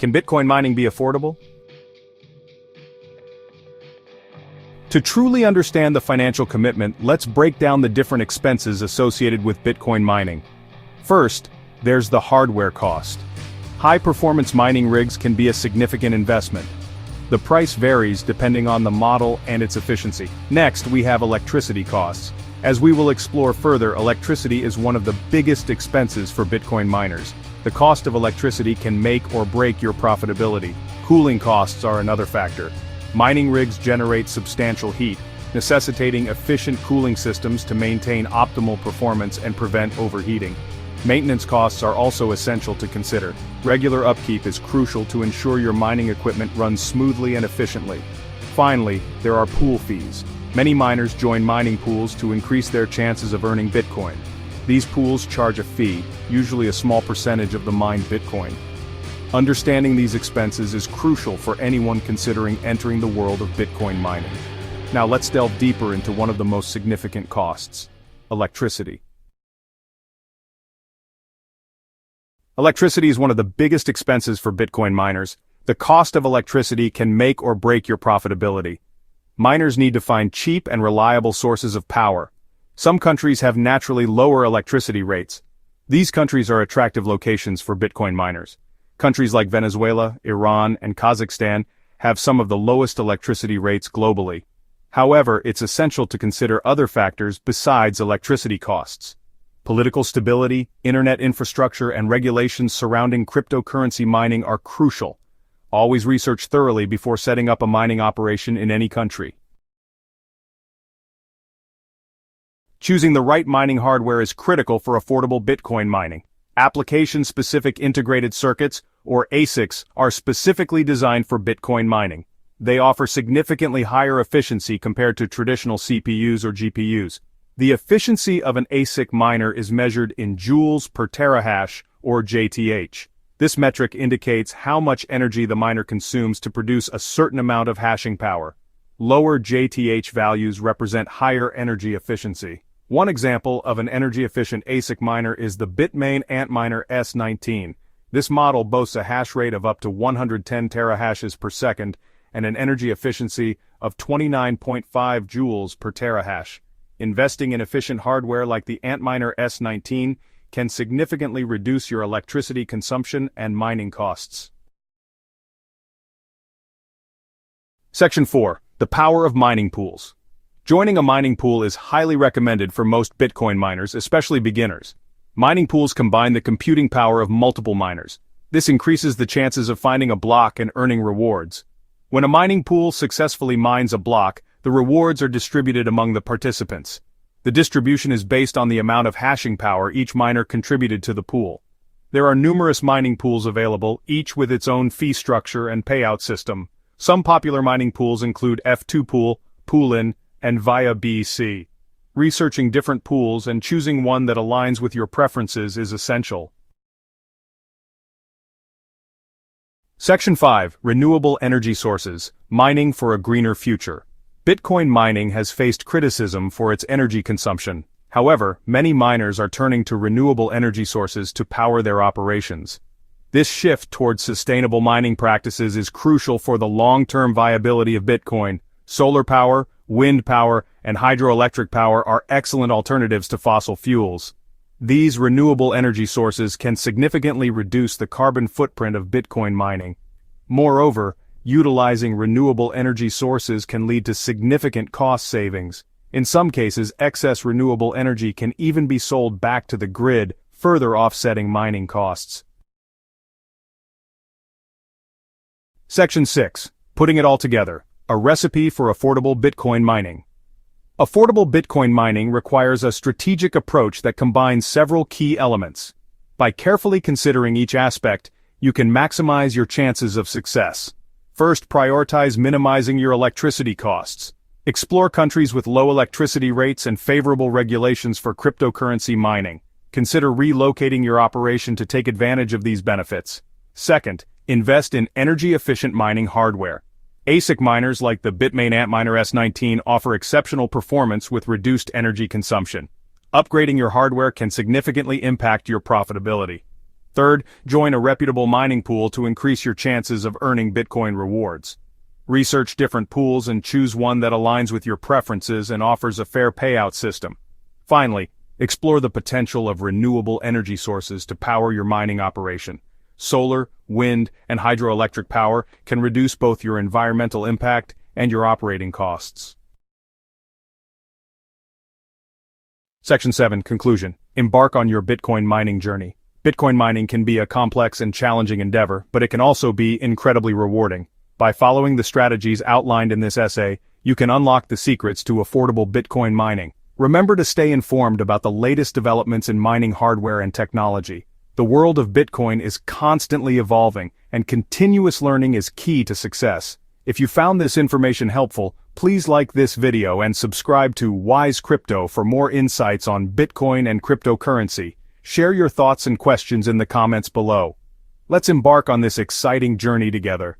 Can Bitcoin mining be affordable? To truly understand the financial commitment, let's break down the different expenses associated with Bitcoin mining. First, there's the hardware cost. High-performance mining rigs can be a significant investment. The price varies depending on the model and its efficiency. Next, we have electricity costs. As we will explore further, electricity is one of the biggest expenses for Bitcoin miners. The cost of electricity can make or break your profitability. Cooling costs are another factor. Mining rigs generate substantial heat, necessitating efficient cooling systems to maintain optimal performance and prevent overheating. Maintenance costs are also essential to consider. Regular upkeep is crucial to ensure your mining equipment runs smoothly and efficiently. Finally, there are pool fees. Many miners join mining pools to increase their chances of earning Bitcoin. These pools charge a fee, usually a small percentage of the mined Bitcoin. Understanding these expenses is crucial for anyone considering entering the world of Bitcoin mining. Now let's delve deeper into one of the most significant costs: electricity. Electricity is one of the biggest expenses for Bitcoin miners. The cost of electricity can make or break your profitability. Miners need to find cheap and reliable sources of power. Some countries have naturally lower electricity rates. These countries are attractive locations for Bitcoin miners. Countries like Venezuela, Iran, and Kazakhstan have some of the lowest electricity rates globally. However, it's essential to consider other factors besides electricity costs. Political stability, internet infrastructure, and regulations surrounding cryptocurrency mining are crucial. Always research thoroughly before setting up a mining operation in any country. Choosing the right mining hardware is critical for affordable Bitcoin mining. Application-specific integrated circuits, or ASICs, are specifically designed for Bitcoin mining. They offer significantly higher efficiency compared to traditional CPUs or GPUs. The efficiency of an ASIC miner is measured in joules per terahash, or JTH. This metric indicates how much energy the miner consumes to produce a certain amount of hashing power. Lower JTH values represent higher energy efficiency. One example of an energy-efficient ASIC miner is the Bitmain Antminer S19. This model boasts a hash rate of up to 110 terahashes per second and an energy efficiency of 29.5 joules per terahash. Investing in efficient hardware like the Antminer S19 can significantly reduce your electricity consumption and mining costs. Section 4. The power of mining pools. Joining a mining pool is highly recommended for most Bitcoin miners, especially beginners. Mining pools combine the computing power of multiple miners. This increases the chances of finding a block and earning rewards. When a mining pool successfully mines a block, the rewards are distributed among the participants. The distribution is based on the amount of hashing power each miner contributed to the pool. There are numerous mining pools available, each with its own fee structure and payout system. Some popular mining pools include F2 Pool, Poolin, and Via BC. Researching different pools and choosing one that aligns with your preferences is essential. Section 5. Renewable energy sources. Mining for a greener future. Bitcoin mining has faced criticism for its energy consumption. However, many miners are turning to renewable energy sources to power their operations. This shift towards sustainable mining practices is crucial for the long-term viability of Bitcoin. Solar power, wind power, and hydroelectric power are excellent alternatives to fossil fuels. These renewable energy sources can significantly reduce the carbon footprint of Bitcoin mining. Moreover, utilizing renewable energy sources can lead to significant cost savings. In some cases, excess renewable energy can even be sold back to the grid, further offsetting mining costs. Section 6. Putting it all together. A recipe for affordable Bitcoin mining. Affordable Bitcoin mining requires a strategic approach that combines several key elements. By carefully considering each aspect, you can maximize your chances of success. First, prioritize minimizing your electricity costs. Explore countries with low electricity rates and favorable regulations for cryptocurrency mining. Consider relocating your operation to take advantage of these benefits. Second, invest in energy-efficient mining hardware. ASIC miners like the Bitmain Antminer S19 offer exceptional performance with reduced energy consumption. Upgrading your hardware can significantly impact your profitability. Third, join a reputable mining pool to increase your chances of earning Bitcoin rewards. Research different pools and choose one that aligns with your preferences and offers a fair payout system. Finally, explore the potential of renewable energy sources to power your mining operation. Solar, wind, and hydroelectric power can reduce both your environmental impact and your operating costs. Section 7. Conclusion. Embark on your Bitcoin mining journey. Bitcoin mining can be a complex and challenging endeavor, but it can also be incredibly rewarding. By following the strategies outlined in this essay, you can unlock the secrets to affordable Bitcoin mining. Remember to stay informed about the latest developments in mining hardware and technology. The world of Bitcoin is constantly evolving, and continuous learning is key to success. If you found this information helpful, please like this video and subscribe to Wise Crypto for more insights on Bitcoin and cryptocurrency. Share your thoughts and questions in the comments below. Let's embark on this exciting journey together.